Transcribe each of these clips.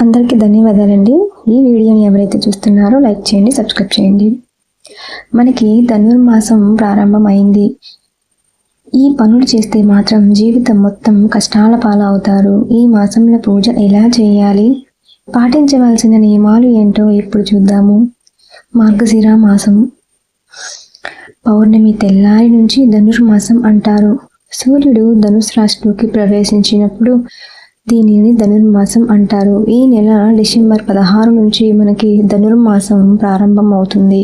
అందరికీ ధన్యవాదాలండి. ఈ వీడియోని ఎవరైతే చూస్తున్నారో లైక్ చేయండి, సబ్స్క్రైబ్ చేయండి. మనకి ధనుర్మాసం ప్రారంభమైంది. ఈ పనులు చేస్తే మాత్రం జీవితం మొత్తం కష్టాల పాలవుతారు. ఈ మాసంలో పూజ ఎలా చేయాలి, పాటించవలసిన నియమాలు ఏంటో ఇప్పుడు చూద్దాము. మార్గశిర మాసం పౌర్ణమి తెల్లారి నుంచి ధనుర్మాసం అంటారు. సూర్యుడు ధనుసు రాశిలోకి ప్రవేశించినప్పుడు దీనిని ధనుర్మాసం అంటారు. ఈ నెల డిసెంబర్ 16 నుంచి మనకి ధనుర్మాసం ప్రారంభం అవుతుంది.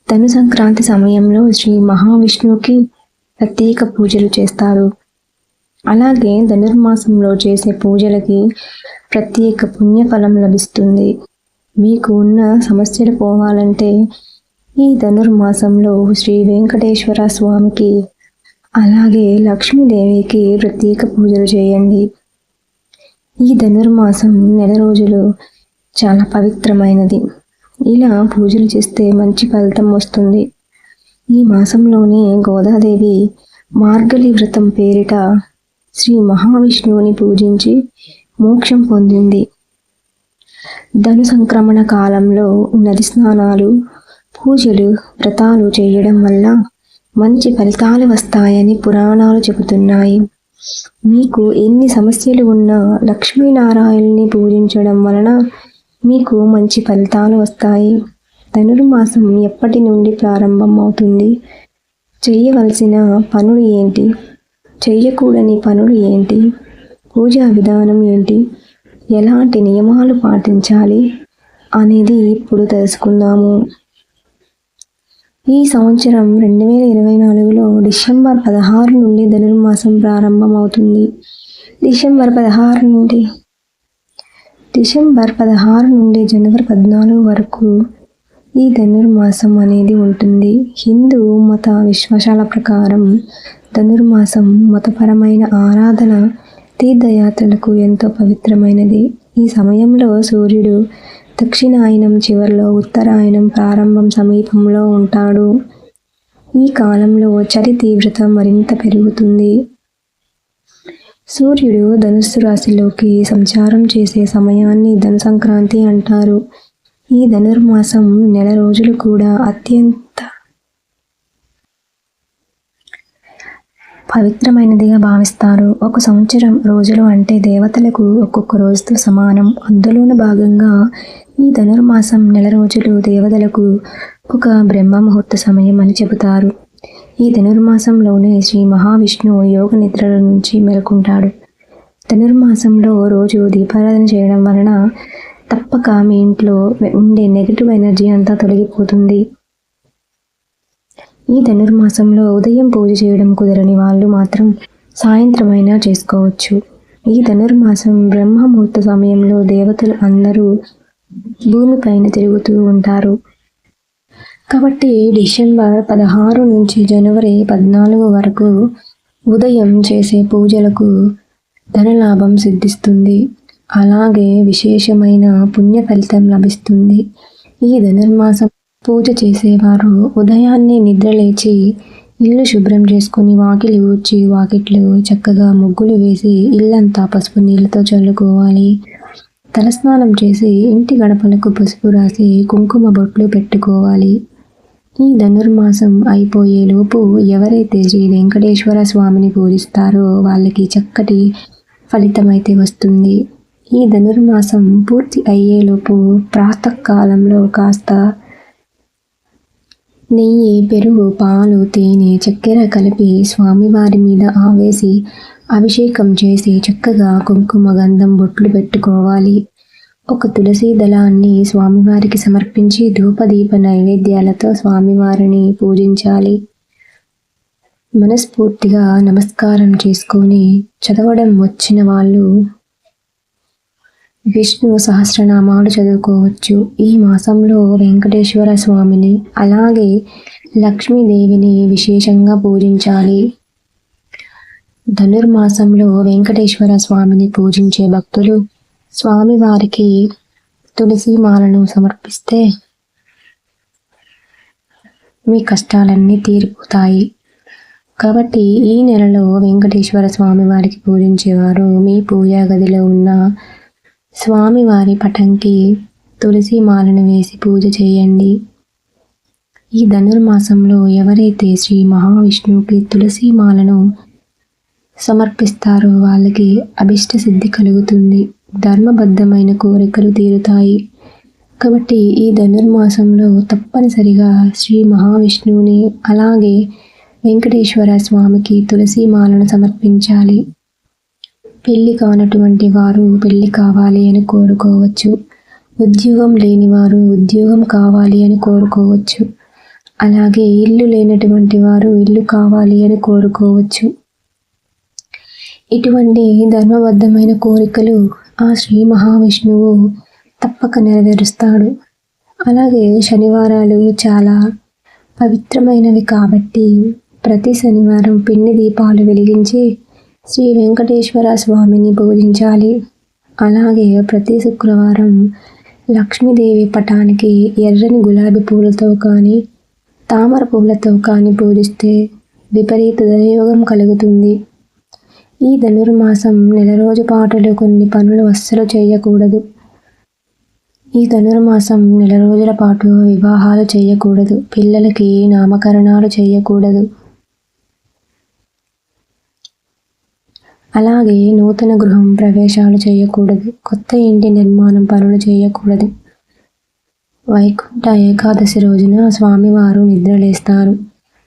ధను సంక్రాంతి సమయంలో శ్రీ మహావిష్ణువుకి ప్రత్యేక పూజలు చేస్తారు. అలాగే ధనుర్మాసంలో చేసే పూజలకి ప్రత్యేక పుణ్యఫలం లభిస్తుంది. మీకు ఉన్న సమస్యలు పోవాలంటే ఈ ధనుర్మాసంలో శ్రీ వెంకటేశ్వర స్వామికి అలాగే లక్ష్మీదేవికి ప్రత్యేక పూజలు చేయండి. ఈ ధనుర్మాసం నెల రోజులు చాలా పవిత్రమైనది. ఇలా పూజలు చేస్తే మంచి ఫలితం వస్తుంది. ఈ మాసంలోనే గోదాదేవి మార్గళి వ్రతం పేరిట శ్రీ మహావిష్ణువుని పూజించి మోక్షం పొందింది. ధను సంక్రమణ కాలంలో నది స్నానాలు, పూజలు, వ్రతాలు చేయడం వల్ల మంచి ఫలితాలు వస్తాయని పురాణాలు చెబుతున్నాయి. మీకు ఎన్ని సమస్యలు ఉన్నా లక్ష్మీనారాయణని పూజించడం వలన మీకు మంచి ఫలితాలు వస్తాయి. ధనుర్మాసం ఎప్పటి నుండి ప్రారంభం అవుతుంది, చేయవలసిన పనులు ఏంటి, చేయకూడని పనులు ఏంటి, పూజా విధానం ఏంటి, ఎలాంటి నియమాలు పాటించాలి అనేది ఇప్పుడు తెలుసుకుందాము. ఈ సంవత్సరం 2024లో డిసెంబర్ 16 నుండి ధనుర్మాసం ప్రారంభం అవుతుంది. డిసెంబర్ 16 నుండి జనవరి 14 వరకు ఈ ధనుర్మాసం అనేది ఉంటుంది. హిందూ మత విశ్వాసాల ప్రకారం ధనుర్మాసం మతపరమైన ఆరాధన, తీర్థయాత్రలకు ఎంతో పవిత్రమైనది. ఈ సమయంలో సూర్యుడు దక్షిణాయనం చివరిలో, ఉత్తరాయణం ప్రారంభం సమీపంలో ఉంటాడు. ఈ కాలంలో చలి తీవ్రత మరింత పెరుగుతుంది. సూర్యుడు ధనుస్సు రాశిలోకి సంచారం చేసే సమయాన్ని ధను సంక్రాంతి అంటారు. ఈ ధనుర్మాసం నెల రోజులు కూడా అత్యంత పవిత్రమైనదిగా భావిస్తారు. ఒక సంవత్సరం రోజులు అంటే దేవతలకు ఒక్కొక్క రోజుతో సమానం. అందులోని భాగంగా ఈ ధనుర్మాసం నెల రోజులు దేవతలకు ఒక బ్రహ్మ ముహూర్త సమయం అని చెబుతారు. ఈ ధనుర్మాసంలోనే శ్రీ మహావిష్ణువు యోగ నిద్రల నుంచి మేల్కొంటాడు. ధనుర్మాసంలో రోజు దీపారాధన చేయడం వలన తప్పక మీ ఇంట్లో ఉండే నెగిటివ్ ఎనర్జీ అంతా తొలగిపోతుంది. ఈ ధనుర్మాసంలో ఉదయం పూజ చేయడం కుదరని వాళ్ళు మాత్రం సాయంత్రం అయినా చేసుకోవచ్చు. ఈ ధనుర్మాసం బ్రహ్మ ముహూర్త సమయంలో దేవతలు అందరూ భూమిపైన తిరుగుతూ ఉంటారు. కాబట్టి డిసెంబర్ 16 నుంచి జనవరి 14 వరకు ఉదయం చేసే పూజలకు ధనలాభం సిద్ధిస్తుంది. అలాగే విశేషమైన పుణ్య ఫలితం లభిస్తుంది. ఈ ధనుర్మాసం పూజ చేసేవారు ఉదయాన్నే నిద్రలేచి ఇల్లు శుభ్రం చేసుకుని వాకిలి ఊడ్చి వాకిట్లు చక్కగా ముగ్గులు వేసి ఇల్లంతా పసుపు నీళ్ళతో చల్లుకోవాలి. తలస్నానం చేసి ఇంటి గడపలకు పసుపు రాసి కుంకుమ బొట్లు పెట్టుకోవాలి. ఈ ధనుర్మాసం అయిపోయేలోపు ఎవరైతే శ్రీ వెంకటేశ్వర స్వామిని పూజిస్తారో వాళ్ళకి చక్కటి ఫలితమైతే వస్తుంది. ఈ ధనుర్మాసం పూర్తి అయ్యేలోపు ప్రాతకాలంలో కాస్త నెయ్యి, పెరుగు, పాలు, తేనె, చక్కెర కలిపి స్వామివారి మీద ఆవేసి అభిషేకం చేసి చక్కగా కుంకుమ గంధం బొట్లు పెట్టుకోవాలి. ఒక తులసి దళాన్ని స్వామివారికి సమర్పించి ధూపదీప నైవేద్యాలతో స్వామివారిని పూజించాలి. మనస్ఫూర్తిగా నమస్కారం చేసుకొని చదవడం వచ్చిన వాళ్ళు విష్ణు సహస్రనామాలు చదువుకోవచ్చు. ఈ మాసంలో వెంకటేశ్వర స్వామిని అలాగే లక్ష్మీదేవిని విశేషంగా పూజించాలి. ధనుర్మాసంలో వెంకటేశ్వర స్వామిని పూజించే భక్తులు స్వామివారికి తులసి మాలను సమర్పిస్తే మీ కష్టాలన్నీ తీరిపోతాయి. కాబట్టి ఈ నెలలో వెంకటేశ్వర స్వామి వారికి పూజించేవారు మీ పూజా గదిలో ఉన్న స్వామివారి పటంకి తులసి మాలను వేసి పూజ చేయండి. ఈ ధనుర్మాసంలో ఎవరైతే శ్రీ మహావిష్ణువుకి తులసి మాలను సమర్పిస్తారో వాళ్ళకి అభిష్ట సిద్ధి కలుగుతుంది, ధర్మబద్ధమైన కోరికలు తీరుతాయి. కాబట్టి ఈ ధనుర్మాసంలో తప్పనిసరిగా శ్రీ మహావిష్ణువుని అలాగే వెంకటేశ్వర స్వామికి తులసి మాలను సమర్పించాలి. పెళ్లి కానటువంటి వారు పెళ్లి కావాలి అని కోరుకోవచ్చు. ఉద్యోగం లేని వారు ఉద్యోగం కావాలి అని కోరుకోవచ్చు. అలాగే ఇల్లు లేనటువంటి వారు ఇల్లు కావాలి అని కోరుకోవచ్చు. ఇటువంటి ధర్మబద్ధమైన కోరికలు ఆ శ్రీ మహావిష్ణువు తప్పక నెరవేరుస్తాడు. అలాగే శనివారాలు చాలా పవిత్రమైనవి కాబట్టి ప్రతి శనివారం పిండి దీపాలు వెలిగించి శ్రీ వెంకటేశ్వర స్వామిని పూజించాలి. అలాగే ప్రతి శుక్రవారం లక్ష్మీదేవి పటానికి ఎర్రని గులాబీ పూలతో కానీ తామర పూలతో కానీ పూజిస్తే విపరీత ధనయోగం కలుగుతుంది. ఈ ధనుర్మాసం నెల రోజు పాటులో కొన్ని పనులు అస్సలు చేయకూడదు. ఈ ధనుర్మాసం నెల రోజుల పాటు వివాహాలు చేయకూడదు. పిల్లలకి నామకరణాలు చేయకూడదు. అలాగే నూతన గృహం ప్రవేశాలు చేయకూడదు. కొత్త ఇంటి నిర్మాణం పనులు చేయకూడదు. వైకుంఠ ఏకాదశి రోజున స్వామివారు నిద్రలేస్తారు.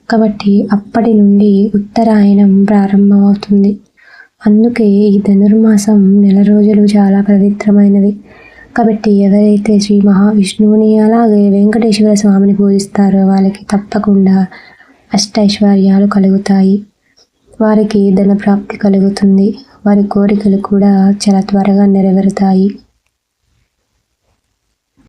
కాబట్టి అప్పటి నుండి ఉత్తరాయణం ప్రారంభమవుతుంది. అందుకే ఈ ధనుర్మాసం నెల రోజులు చాలా పవిత్రమైనవి. కాబట్టి ఎవరైతే శ్రీ మహావిష్ణువుని అలాగే వెంకటేశ్వర స్వామిని పూజిస్తారో వాళ్ళకి తప్పకుండా అష్టైశ్వర్యాలు కలుగుతాయి. వారికి ధనప్రాప్తి కలుగుతుంది. వారి కోరికలు కూడా చాలా త్వరగా నెరవేరుతాయి.